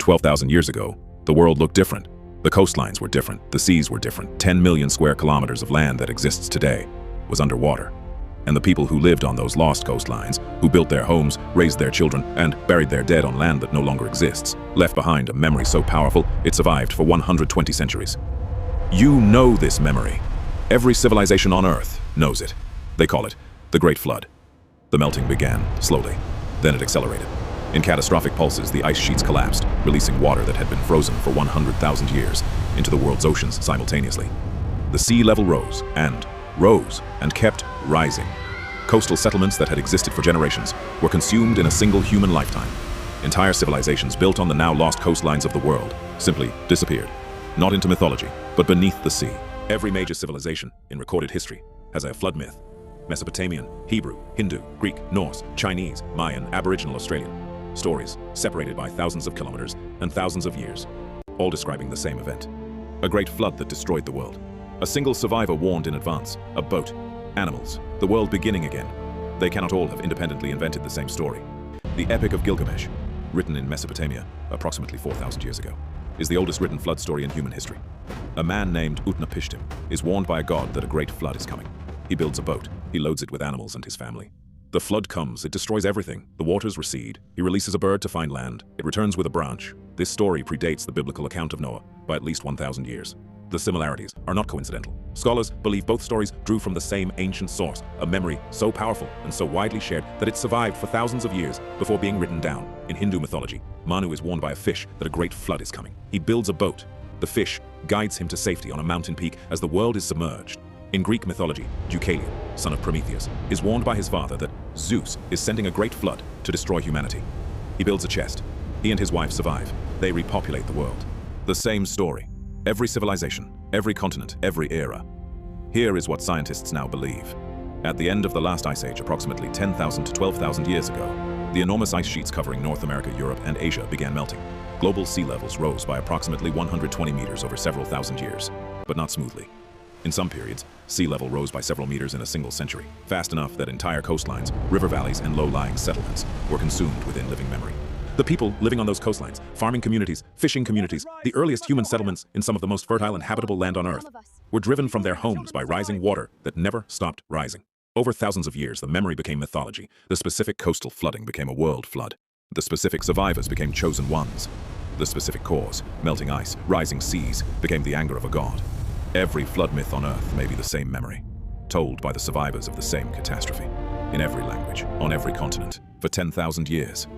12,000 years ago, the world looked different. The coastlines were different, the seas were different. 10 million square kilometers of land that exists today was underwater. And the people who lived on those lost coastlines, who built their homes, raised their children, and buried their dead on land that no longer exists, left behind a memory so powerful it survived for 120 centuries. You know this memory. Every civilization on Earth knows it. They call it the Great Flood. The melting began slowly, then it accelerated. In catastrophic pulses, the ice sheets collapsed, releasing water that had been frozen for 100,000 years into the world's oceans simultaneously. The sea level rose and kept rising. Coastal settlements that had existed for generations were consumed in a single human lifetime. Entire civilizations built on the now lost coastlines of the world simply disappeared, not into mythology, but beneath the sea. Every major civilization in recorded history has a flood myth. Mesopotamian, Hebrew, Hindu, Greek, Norse, Chinese, Mayan, Aboriginal Australian. Stories separated by thousands of kilometers and thousands of years, all describing the same event. A great flood that destroyed the world. A single survivor warned in advance. A boat. Animals. The world beginning again. They cannot all have independently invented the same story. The Epic of Gilgamesh, written in Mesopotamia approximately 4,000 years ago, is the oldest written flood story in human history. A man named Utnapishtim is warned by a god that a great flood is coming. He builds a boat. He loads it with animals and his family. The flood comes, it destroys everything. The waters recede. He releases a bird to find land. It returns with a branch. This story predates the biblical account of Noah by at least 1,000 years. The similarities are not coincidental. Scholars believe both stories drew from the same ancient source, a memory so powerful and so widely shared that it survived for thousands of years before being written down. In Hindu mythology, Manu is warned by a fish that a great flood is coming. He builds a boat. The fish guides him to safety on a mountain peak as the world is submerged. In Greek mythology, Deucalion, son of Prometheus, is warned by his father that Zeus is sending a great flood to destroy humanity. He builds a chest. He and his wife survive. They repopulate the world. The same story. Every civilization, every continent, every era. Here is what scientists now believe. At the end of the last ice age, approximately 10,000 to 12,000 years ago, the enormous ice sheets covering North America, Europe, and Asia began melting. Global sea levels rose by approximately 120 meters over several thousand years, but not smoothly. In some periods, sea level rose by several meters in a single century, fast enough that entire coastlines, river valleys, and low-lying settlements were consumed within living memory. The people living on those coastlines, farming communities, fishing communities, the earliest human settlements in some of the most fertile and habitable land on Earth, were driven from their homes by rising water that never stopped rising. Over thousands of years, the memory became mythology. The specific coastal flooding became a world flood. The specific survivors became chosen ones. The specific cause, melting ice, rising seas, became the anger of a god. Every flood myth on Earth may be the same memory, told by the survivors of the same catastrophe, in every language, on every continent, for 10,000 years.